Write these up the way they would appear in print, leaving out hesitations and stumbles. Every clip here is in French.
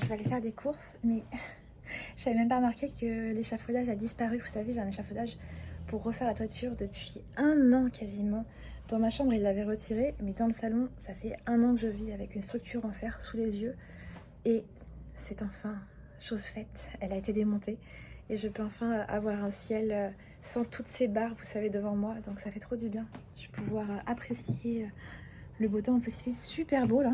je vais aller faire des courses, mais je n'avais même pas remarqué que l'échafaudage a disparu. Vous savez, j'ai un échafaudage pour refaire la toiture depuis 1 an quasiment. Dans ma chambre, il l'avait retiré, mais dans le salon, ça fait 1 an que je vis avec une structure en fer sous les yeux. Et c'est enfin chose faite, elle a été démontée. Et je peux enfin avoir un ciel sans toutes ces barres, vous savez, devant moi. Donc ça fait trop du bien. Je vais pouvoir apprécier le beau temps. En plus, il fait super beau là.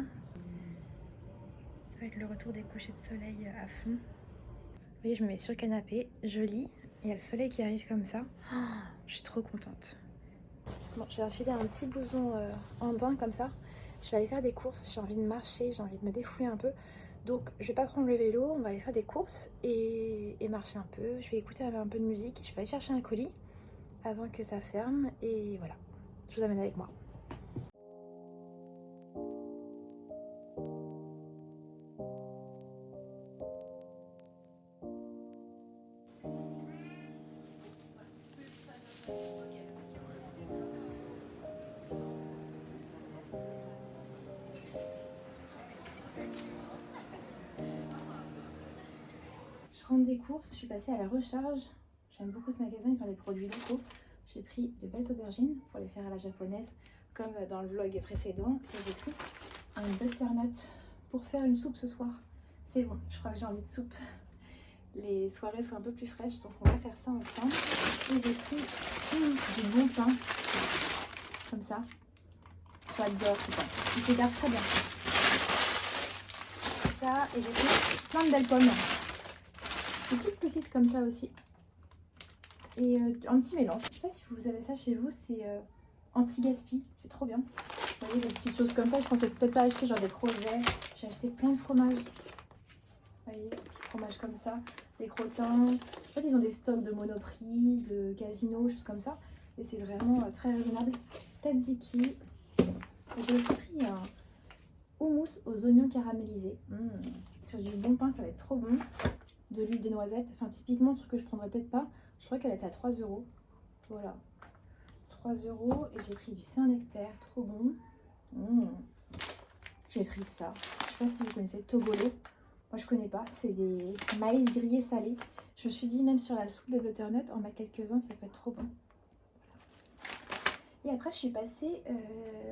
Ça va être le retour des couchers de soleil à fond. Vous voyez, je me mets sur le canapé, je lis. Il y a le soleil qui arrive comme ça. Oh, je suis trop contente. Bon, j'ai enfilé un petit blouson en daim comme ça. Je vais aller faire des courses. J'ai envie de marcher, j'ai envie de me défouler un peu. Donc, je vais pas prendre le vélo. On va aller faire des courses et marcher un peu. Je vais écouter un peu de musique. Je vais aller chercher un colis avant que ça ferme. Et voilà, je vous amène avec moi. Je rentre des courses, je suis passée à la recharge. J'aime beaucoup ce magasin, ils ont des produits locaux. J'ai pris de belles aubergines pour les faire à la japonaise, comme dans le vlog précédent. Et j'ai pris un butternut pour faire une soupe ce soir. C'est bon, je crois que j'ai envie de soupe. Les soirées sont un peu plus fraîches, donc on va faire ça ensemble. Et j'ai pris du bon pain, comme ça. J'adore ce pain, il se garde très bien. Ça, et j'ai pris plein de belles pommes. Des toutes petites comme ça aussi. Et un petit mélange. Je sais pas si vous avez ça chez vous, c'est anti-gaspi, c'est trop bien. Vous voyez, des petites choses comme ça, je pensais peut-être pas acheter genre des crozets. J'ai acheté plein de fromages. Vous voyez, des petits fromages comme ça, des crottins. En fait, ils ont des stocks de Monoprix, de Casino, choses comme ça. Et c'est vraiment très raisonnable. Tzatziki. J'ai aussi pris un houmous aux oignons caramélisés. Sur du bon pain, ça va être trop bon. De l'huile de noisette, enfin typiquement un truc que je prendrais peut-être pas. Je crois qu'elle était à 3 €. Voilà, 3 € et j'ai pris du Saint-Nectaire, trop bon. J'ai pris ça. Je sais pas si vous connaissez Togolo. Moi je connais pas, c'est des maïs grillés salés. Je me suis dit même sur la soupe de butternut, en mettre quelques-uns, ça peut être trop bon. Et après je suis passée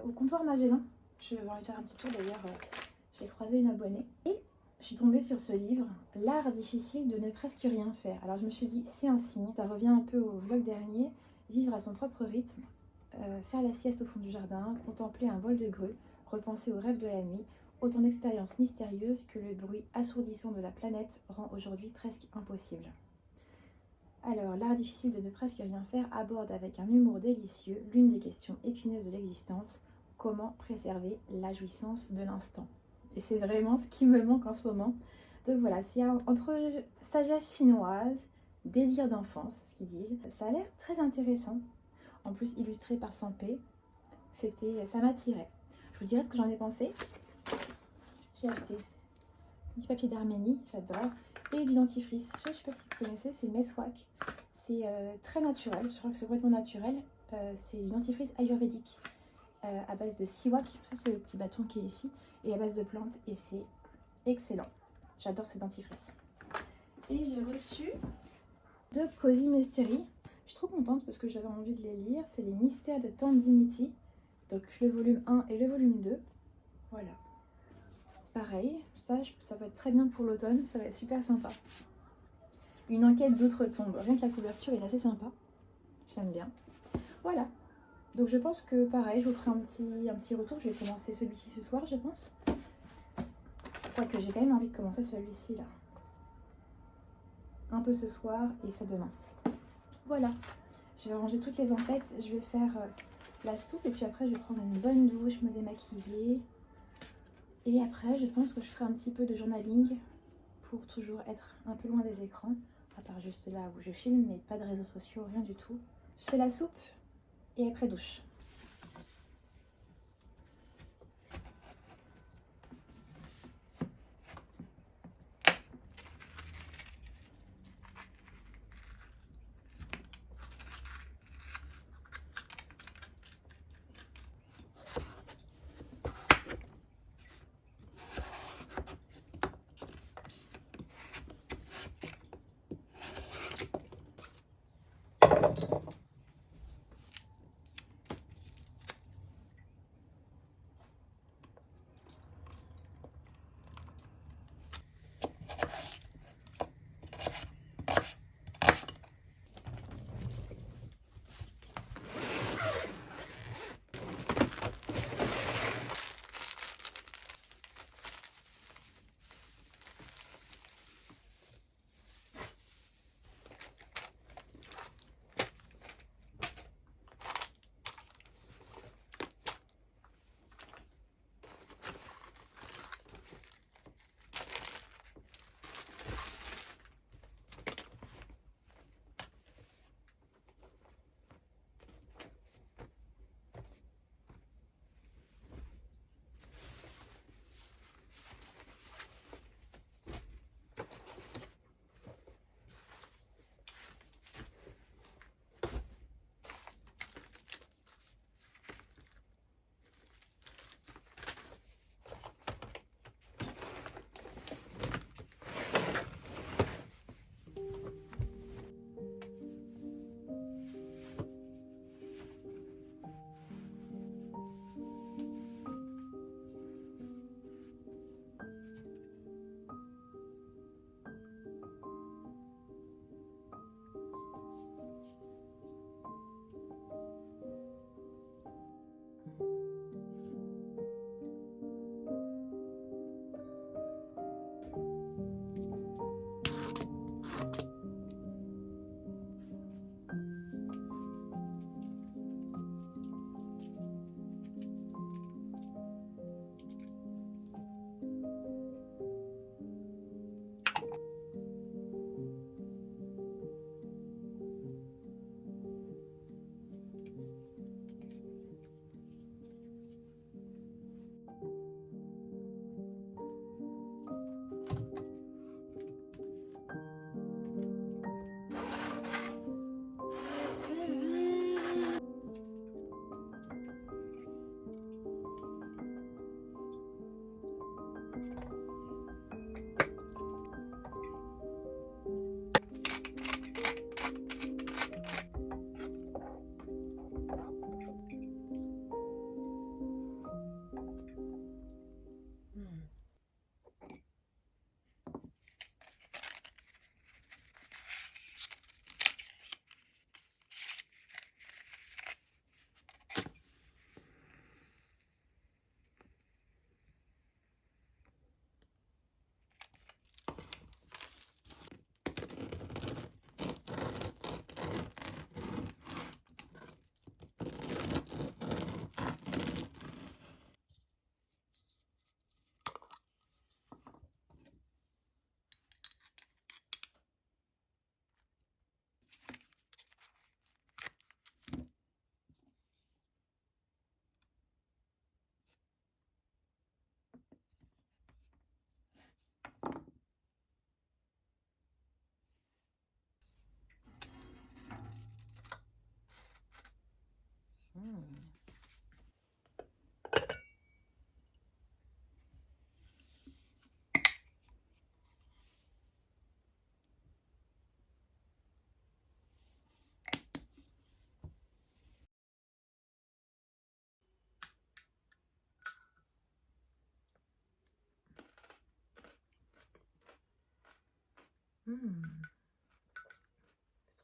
au comptoir Magellan. Je vais aller faire un petit tour d'ailleurs. J'ai croisé une abonnée et je suis tombée sur ce livre, L'art difficile de ne presque rien faire. Alors je me suis dit, c'est un signe, ça revient un peu au vlog dernier, vivre à son propre rythme, faire la sieste au fond du jardin, contempler un vol de grue, repenser aux rêves de la nuit, autant d'expériences mystérieuses que le bruit assourdissant de la planète rend aujourd'hui presque impossible. Alors, l'art difficile de ne presque rien faire aborde avec un humour délicieux l'une des questions épineuses de l'existence, comment préserver la jouissance de l'instant. Et c'est vraiment ce qui me manque en ce moment. Donc voilà, c'est entre sagesse chinoise, désir d'enfance, ce qu'ils disent. Ça a l'air très intéressant. En plus illustré par Sampé. Ça m'attirait. Je vous dirai ce que j'en ai pensé. J'ai acheté du papier d'Arménie, j'adore. Et du dentifrice. Je ne sais pas si vous connaissez, c'est Meswak. C'est très naturel, je crois que c'est complètement naturel. C'est du dentifrice ayurvédique. À base de siwak, ça c'est le petit bâton qui est ici, et à base de plantes, et c'est excellent. J'adore ce dentifrice. Et j'ai reçu de Cozy Mystery. Je suis trop contente parce que j'avais envie de les lire. C'est les mystères de Tandinity, donc le volume 1 et le volume 2. Voilà. Pareil, ça peut être très bien pour l'automne, ça va être super sympa. Une enquête d'outre-tombe, rien que la couverture est assez sympa. J'aime bien. Voilà. Donc je pense que pareil, je vous ferai un petit retour. Je vais commencer celui-ci ce soir, je pense. Quoique j'ai quand même envie de commencer celui-ci là. Un peu ce soir et ça demain. Voilà. Je vais ranger toutes les emplettes. Je vais faire la soupe et puis après je vais prendre une bonne douche, me démaquiller. Et après je pense que je ferai un petit peu de journaling pour toujours être un peu loin des écrans. À part juste là où je filme, mais pas de réseaux sociaux, rien du tout. Je fais la soupe. Et après douche. C'est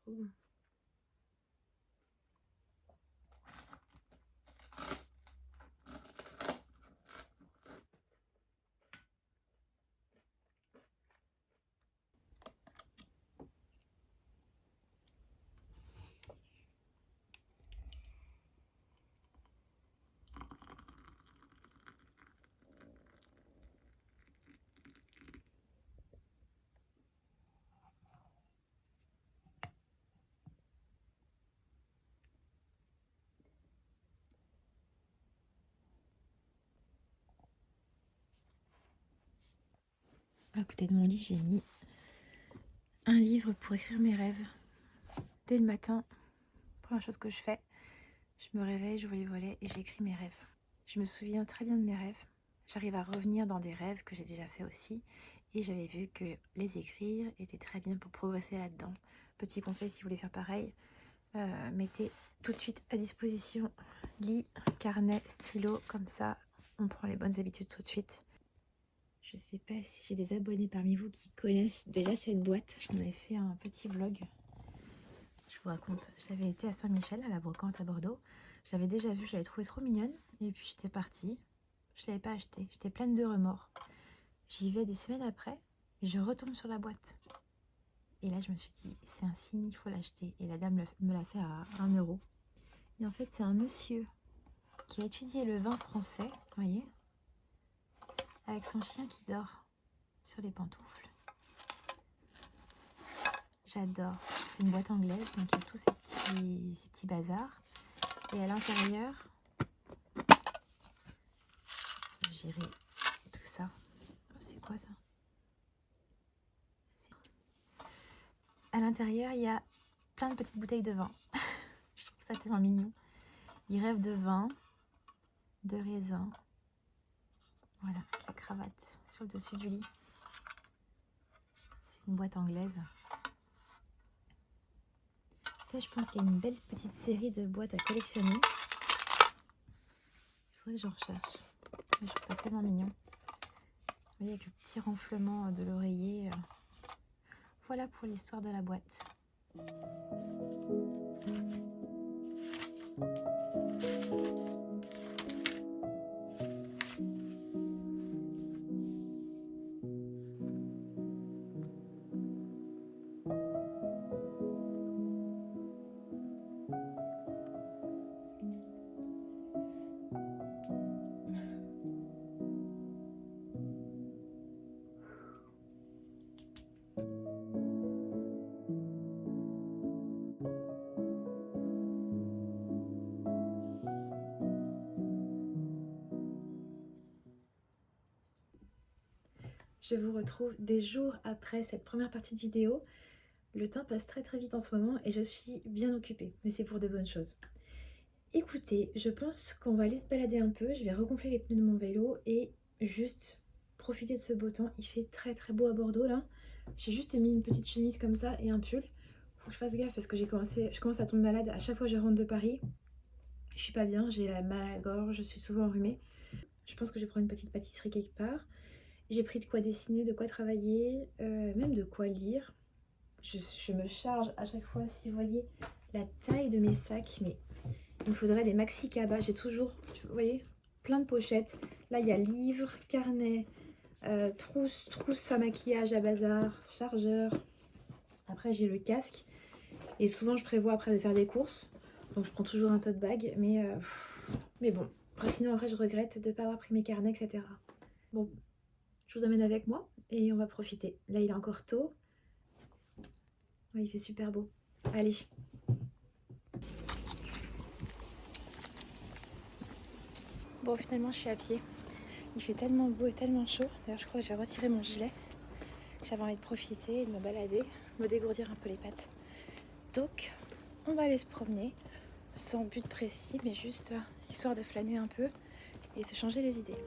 trop bon. À côté de mon lit, j'ai mis un livre pour écrire mes rêves. Dès le matin, première chose que je fais, je me réveille, j'ouvre les volets et j'écris mes rêves. Je me souviens très bien de mes rêves. J'arrive à revenir dans des rêves que j'ai déjà fait aussi. Et j'avais vu que les écrire était très bien pour progresser là-dedans. Petit conseil si vous voulez faire pareil, mettez tout de suite à disposition lit, carnet, stylo, comme ça on prend les bonnes habitudes tout de suite. Je sais pas si j'ai des abonnés parmi vous qui connaissent déjà cette boîte. J'en avais fait un petit vlog. Je vous raconte, j'avais été à Saint-Michel, à la brocante à Bordeaux. J'avais déjà vu, je l'avais trouvée trop mignonne. Et puis j'étais partie. Je ne l'avais pas achetée. J'étais pleine de remords. J'y vais des semaines après et je retombe sur la boîte. Et là, je me suis dit, c'est un signe, il faut l'acheter. Et la dame me l'a fait à 1 €. Et en fait, c'est un monsieur qui a étudié le vin français, vous voyez, avec son chien qui dort sur les pantoufles. J'adore. C'est une boîte anglaise, donc il y a tous ces petits bazars. Et à l'intérieur, j'irai tout ça. Oh, c'est quoi ça? À l'intérieur, il y a plein de petites bouteilles de vin. Je trouve ça tellement mignon. Il rêve de vin, de raisin. Voilà, la cravate sur le dessus du lit. C'est une boîte anglaise. Ça, je pense qu'il y a une belle petite série de boîtes à collectionner. Il faudrait que j'en recherche. Mais je trouve ça tellement mignon. Vous voyez, avec le petit renflement de l'oreiller. Voilà pour l'histoire de la boîte. Je vous retrouve des jours après cette première partie de vidéo. Le temps passe très vite en ce moment et je suis bien occupée, mais c'est pour de bonnes choses. Écoutez, je pense qu'on va aller se balader un peu, je vais regonfler les pneus de mon vélo et juste profiter de ce beau temps. Il fait très beau à Bordeaux là. J'ai juste mis une petite chemise comme ça et un pull. Faut que je fasse gaffe parce que je commence à tomber malade à chaque fois que je rentre de Paris. Je suis pas bien, j'ai la mal à la gorge, je suis souvent enrhumée. Je pense que je vais prendre une petite pâtisserie quelque part. J'ai pris de quoi dessiner, de quoi travailler, même de quoi lire. Je me charge à chaque fois, si vous voyez la taille de mes sacs, mais il me faudrait des maxi cabas. J'ai toujours, vous voyez, plein de pochettes. Là, il y a livres, carnet, trousse à maquillage, à bazar, chargeur. Après, j'ai le casque. Et souvent, je prévois après de faire des courses. Donc, je prends toujours un tote bag. Mais bon, après, sinon, après, je regrette de ne pas avoir pris mes carnets, etc. Bon, je vous amène avec moi et on va profiter. Là, il est encore tôt. Ouais, il fait super beau. Allez. Bon, finalement, je suis à pied. Il fait tellement beau et tellement chaud. D'ailleurs, je crois que je vais retirer mon gilet. J'avais envie de profiter, de me balader, me dégourdir un peu les pattes. Donc, on va aller se promener, sans but précis, mais juste histoire de flâner un peu et se changer les idées.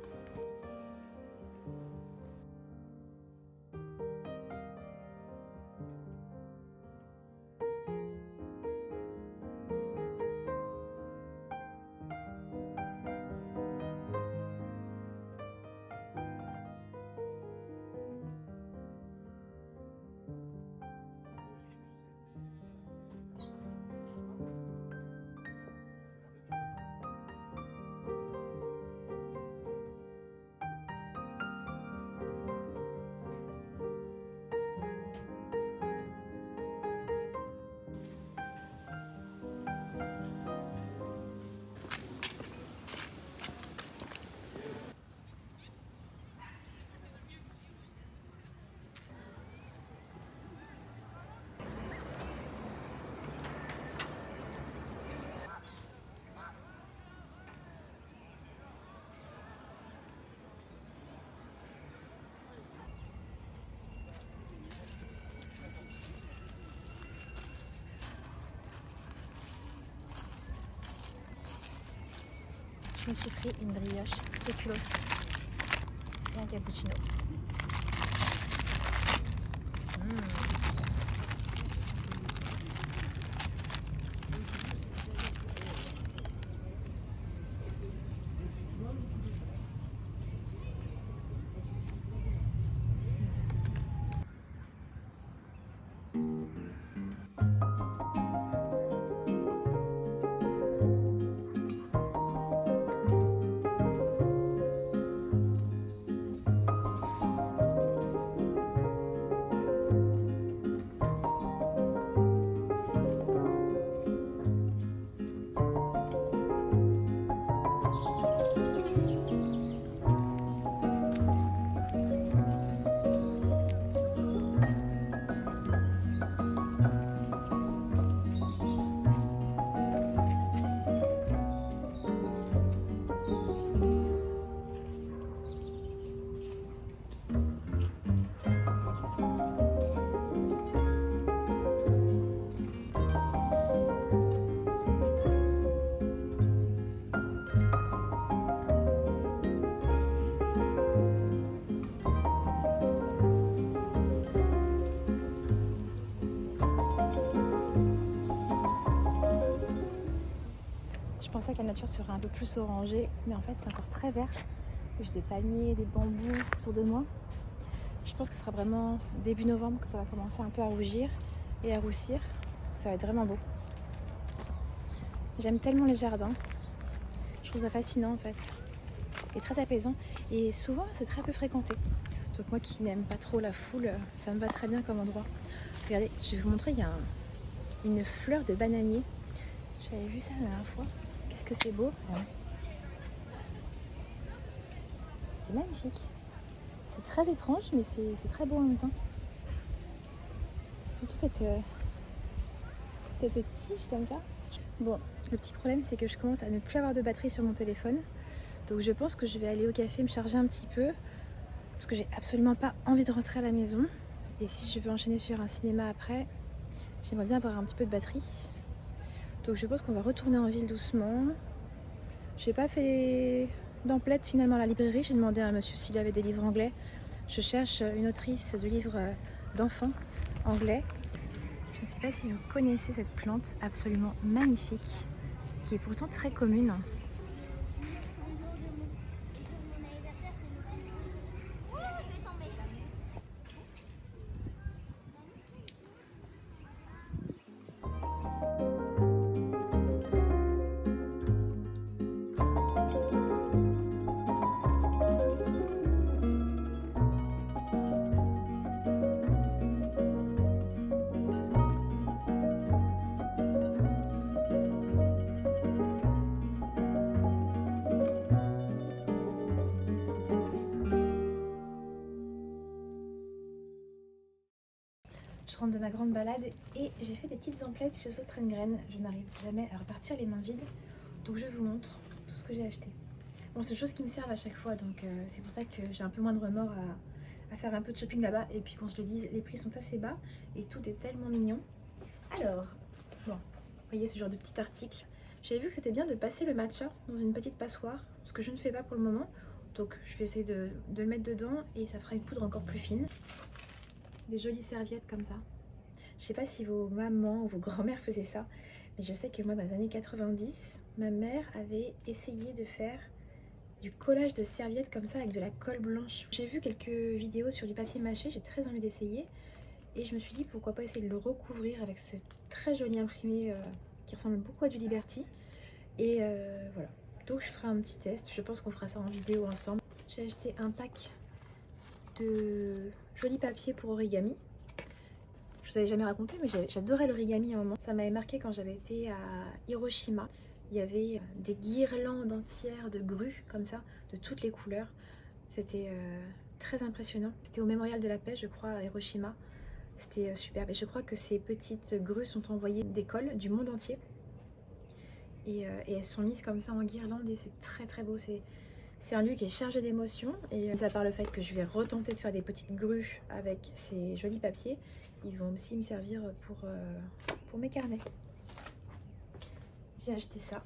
Je me suis pris une brioche spéculoos et un cappuccino. Je pensais que la nature serait un peu plus orangée, mais en fait c'est encore très vert. J'ai des palmiers, des bambous autour de moi. Je pense que ce sera vraiment début novembre que ça va commencer un peu à rougir et à roussir. Ça va être vraiment beau. J'aime tellement les jardins. Je trouve ça fascinant en fait. Et très apaisant. Et souvent c'est très peu fréquenté. Donc moi qui n'aime pas trop la foule, ça me va très bien comme endroit. Regardez, je vais vous montrer, il y a une fleur de bananier. J'avais vu ça la dernière fois. Qu'est-ce que c'est beau. Ouais. C'est magnifique. C'est très étrange, mais c'est très beau en même temps. Surtout cette tige comme ça. Bon, le petit problème, c'est que je commence à ne plus avoir de batterie sur mon téléphone. Donc je pense que je vais aller au café me charger un petit peu. Parce que j'ai absolument pas envie de rentrer à la maison. Et si je veux enchaîner sur un cinéma après, j'aimerais bien avoir un petit peu de batterie. Donc je pense qu'on va retourner en ville doucement. J'ai pas fait d'emplette finalement à la librairie. J'ai demandé à un monsieur s'il avait des livres anglais. Je cherche une autrice de livres d'enfants anglais. Je ne sais pas si vous connaissez cette plante absolument magnifique, qui est pourtant très commune. Je rentre de ma grande balade et j'ai fait des petites emplettes chez Sostrengren. Je n'arrive jamais à repartir les mains vides. Donc je vous montre tout ce que j'ai acheté. Bon, c'est des choses qui me servent à chaque fois, donc c'est pour ça que j'ai un peu moins de remords à faire un peu de shopping là-bas. Et puis qu'on se le dise, les prix sont assez bas et tout est tellement mignon. Alors, bon, vous voyez ce genre de petit article. J'avais vu que c'était bien de passer le matcha dans une petite passoire, ce que je ne fais pas pour le moment. Donc je vais essayer de le mettre dedans et ça fera une poudre encore plus fine. Des jolies serviettes comme ça. Je sais pas si vos mamans ou vos grands-mères faisaient ça, mais je sais que moi dans les années 90, ma mère avait essayé de faire du collage de serviettes comme ça avec de la colle blanche. J'ai vu quelques vidéos sur du papier mâché, j'ai très envie d'essayer et je me suis dit pourquoi pas essayer de le recouvrir avec ce très joli imprimé qui ressemble beaucoup à du Liberty. Et voilà, donc je ferai un petit test, je pense qu'on fera ça en vidéo ensemble. J'ai acheté un pack de jolis papiers pour origami. Je vous avais jamais raconté, mais j'adorais l'origami à un moment. Ça m'avait marqué quand j'avais été à Hiroshima. Il y avait des guirlandes entières de grues comme ça, de toutes les couleurs. C'était très impressionnant. C'était au mémorial de la paix, je crois, à Hiroshima. C'était superbe. Et je crois que ces petites grues sont envoyées d'écoles du monde entier. Et elles sont mises comme ça en guirlande et c'est très très beau. C'est un lieu qui est chargé d'émotions et ça part le fait que je vais retenter de faire des petites grues avec ces jolis papiers. Ils vont aussi me servir pour mes carnets. J'ai acheté ça.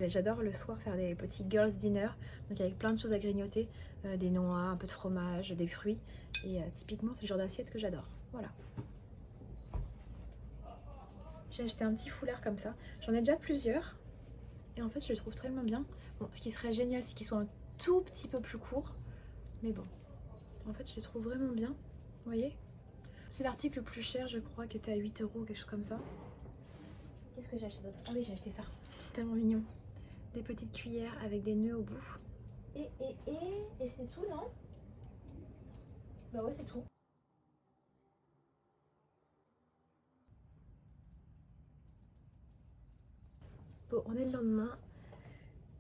J'adore le soir faire des petits girls dinner, donc avec plein de choses à grignoter, des noix, un peu de fromage, des fruits. Et typiquement c'est le genre d'assiette que j'adore. Voilà. J'ai acheté un petit foulard comme ça. J'en ai déjà plusieurs. Et en fait je le trouve tellement bien. Bon, ce qui serait génial c'est qu'il soit un tout petit peu plus court. Mais bon, en fait je le trouve vraiment bien. Vous voyez? C'est l'article le plus cher je crois qui était à 8 €, quelque chose comme ça. Qu'est-ce que j'ai acheté d'autre? Ah oui, j'ai acheté ça. Tellement mignon. Des petites cuillères avec des nœuds au bout. Et c'est tout, non? Bah ouais, c'est tout. Bon, on est le lendemain.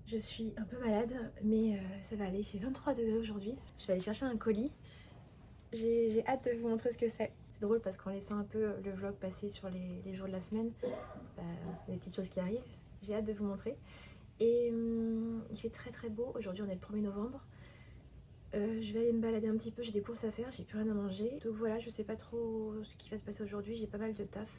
Je suis un peu malade, mais ça va aller. Il fait 23 degrés aujourd'hui. Je vais aller chercher un colis. J'ai hâte de vous montrer ce que c'est. C'est drôle parce qu'en laissant un peu le vlog passer sur les jours de la semaine, les petites choses qui arrivent, j'ai hâte de vous montrer. Et il fait très très beau. Aujourd'hui, on est le 1er novembre. Je vais aller me balader un petit peu, j'ai des courses à faire, j'ai plus rien à manger. Donc voilà, je sais pas trop ce qui va se passer aujourd'hui, j'ai pas mal de taf.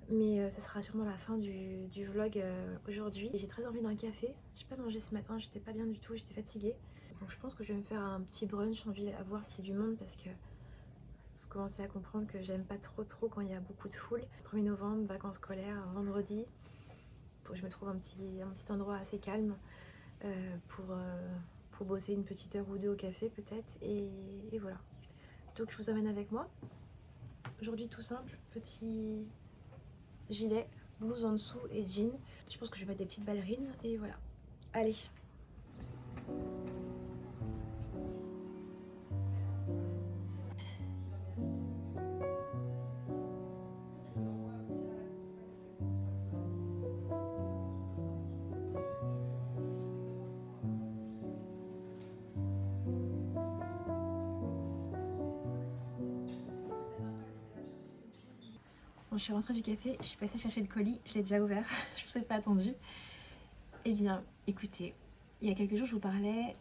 Mais ça sera sûrement la fin du vlog aujourd'hui. J'ai très envie d'un café. J'ai pas mangé ce matin, j'étais pas bien du tout, j'étais fatiguée. Donc je pense que je vais me faire un petit brunch, envie à voir s'il y a du monde parce que faut commencer à comprendre que j'aime pas trop quand il y a beaucoup de foule. 1er novembre, vacances scolaires, vendredi. Faut que je me trouve un petit endroit assez calme pour bosser une petite heure ou deux au café peut-être. Et voilà. Donc je vous emmène avec moi. Aujourd'hui tout simple, petit gilet, blouse en dessous et jean. Je pense que je vais mettre des petites ballerines et voilà. Allez. Bon, je suis rentrée du café, je suis passée chercher le colis, je l'ai déjà ouvert, je ne vous ai pas attendu. Eh bien, écoutez, il y a quelques jours, je vous parlais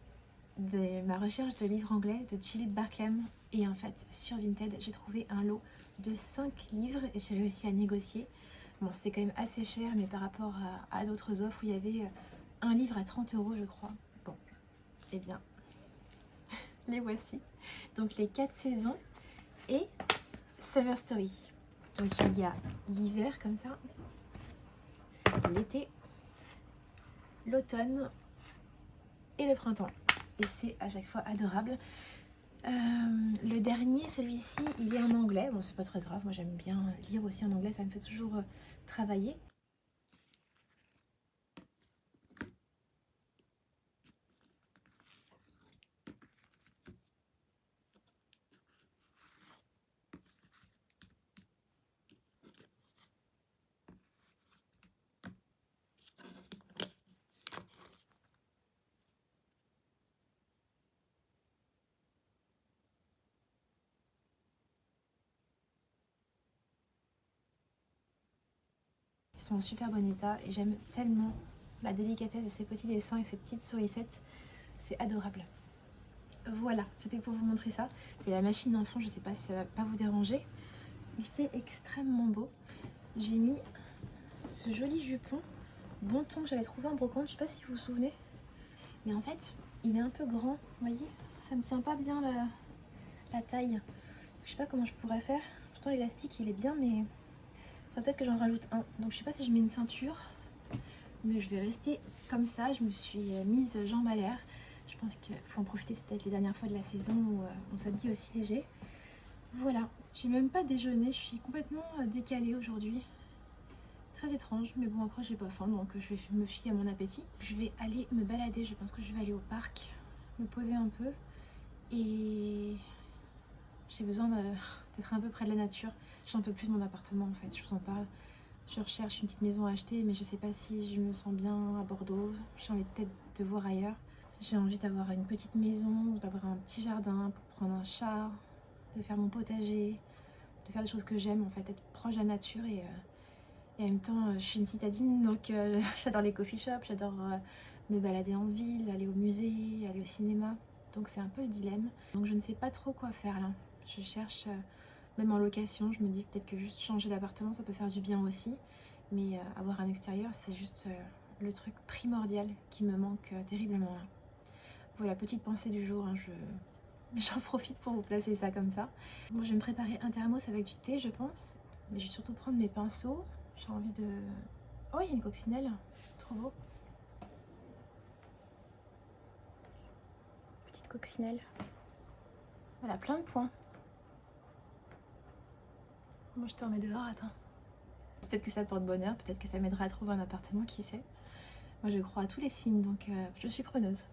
de ma recherche de livres anglais de Gillian Barclay. Et en fait, sur Vinted, j'ai trouvé un lot de 5 livres et j'ai réussi à négocier. Bon, c'était quand même assez cher, mais par rapport à d'autres offres où il y avait un livre à 30 €, je crois. Bon, eh bien, les voici. Donc, les 4 saisons et Summer Story. Donc, il y a l'hiver comme ça, l'été, l'automne et le printemps. Et c'est à chaque fois adorable. Le dernier, celui-ci, il est en anglais. Bon, c'est pas très grave. Moi, j'aime bien lire aussi en anglais. Ça me fait toujours travailler. Ils sont en super bon état et j'aime tellement la délicatesse de ces petits dessins et ces petites sourissettes. C'est adorable. Voilà, c'était pour vous montrer ça. Et la machine d'enfant, je sais pas si ça va pas vous déranger. Il fait extrêmement beau. J'ai mis ce joli jupon bon ton que j'avais trouvé en brocante. Je sais pas si vous vous souvenez. Mais en fait, il est un peu grand. Vous voyez, ça me tient pas bien la taille. Je sais pas comment je pourrais faire. Pourtant l'élastique il est bien, mais peut-être que j'en rajoute un. Donc je sais pas si je mets une ceinture, mais je vais rester comme ça. Je me suis mise jambe à l'air. Je pense qu'il faut en profiter, c'est peut-être les dernières fois de la saison où on s'habille aussi léger. Voilà, j'ai même pas déjeuné, je suis complètement décalée aujourd'hui. Très étrange, mais bon après j'ai pas faim, donc je vais me fier à mon appétit. Je vais aller me balader, je pense que je vais aller au parc, me poser un peu. Et j'ai besoin d'être un peu près de la nature. J'en peux plus de mon appartement en fait, je vous en parle. Je recherche une petite maison à acheter, mais je sais pas si je me sens bien à Bordeaux. J'ai envie peut-être de voir ailleurs. J'ai envie d'avoir une petite maison, d'avoir un petit jardin pour prendre un chat, de faire mon potager, de faire des choses que j'aime en fait, être proche de la nature et en même temps je suis une citadine donc j'adore les coffee shops, j'adore me balader en ville, aller au musée, aller au cinéma. Donc c'est un peu le dilemme. Donc je ne sais pas trop quoi faire là. Je cherche, même en location, je me dis peut-être que juste changer d'appartement ça peut faire du bien aussi. Mais avoir un extérieur c'est juste le truc primordial qui me manque terriblement là. Voilà, petite pensée du jour, hein, j'en profite pour vous placer ça comme ça. Bon, je vais me préparer un thermos avec du thé je pense. Mais je vais surtout prendre mes pinceaux. J'ai envie de... Oh, il y a une coccinelle, trop beau. Petite coccinelle. Voilà, plein de points. Moi, je te remets dehors, attends. Peut-être que ça porte bonheur, peut-être que ça m'aidera à trouver un appartement, qui sait. Moi, je crois à tous les signes, donc je suis preneuse.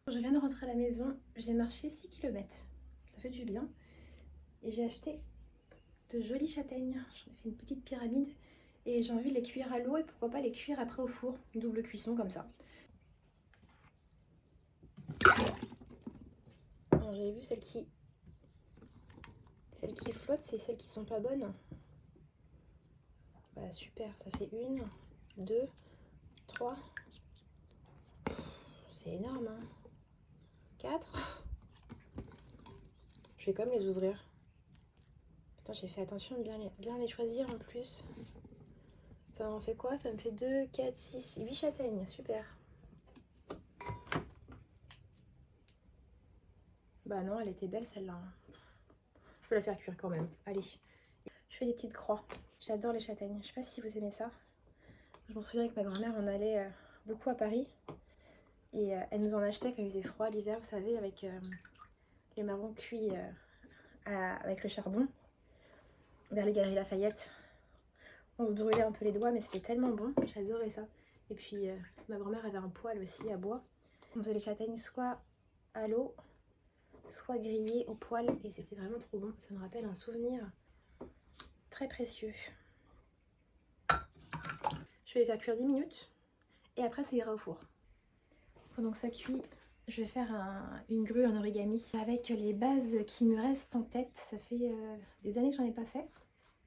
Je viens de rentrer à la maison, j'ai marché 6 km, ça fait du bien. Et j'ai acheté de jolies châtaignes, j'en ai fait une petite pyramide. Et j'ai envie de les cuire à l'eau et pourquoi pas les cuire après au four, une double cuisson comme ça. Alors j'avais vu celles qui flottent, c'est celles qui sont pas bonnes. Voilà, super, ça fait 1, 2, 3. c'est énorme, hein. 4. Je vais quand même les ouvrir. Putain, j'ai fait attention de bien les choisir en plus. Ça en fait quoi? Ça me fait 2, 4, 6, 8 châtaignes. Super. Bah non, elle était belle celle-là. Je vais la faire cuire quand même. Allez. Je fais des petites croix. J'adore les châtaignes. Je sais pas si vous aimez ça. Je m'en souviens que ma grand-mère, on allait beaucoup à Paris. Et elle nous en achetait quand il faisait froid l'hiver, vous savez, avec les marrons cuits avec le charbon. Vers les Galeries Lafayette. On se brûlait un peu les doigts, mais c'était tellement bon. J'adorais ça. Et puis, ma grand-mère avait un poêle aussi à bois. On faisait les châtaignes soit à l'eau, soit grillées au poêle. Et c'était vraiment trop bon. Ça me rappelle un souvenir très précieux. Je vais les faire cuire 10 minutes. Et après, ça ira au four. Pendant que ça cuit, je vais faire une grue en origami avec les bases qui me restent en tête. Ça fait des années que j'en ai pas fait.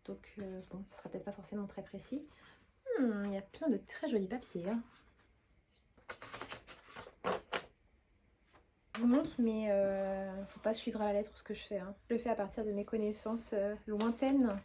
Donc, bon, ce sera peut-être pas forcément très précis. Il y a plein de très jolis papiers. Hein. Je vous montre, mais faut pas suivre à la lettre ce que je fais. Hein. Je le fais à partir de mes connaissances lointaines.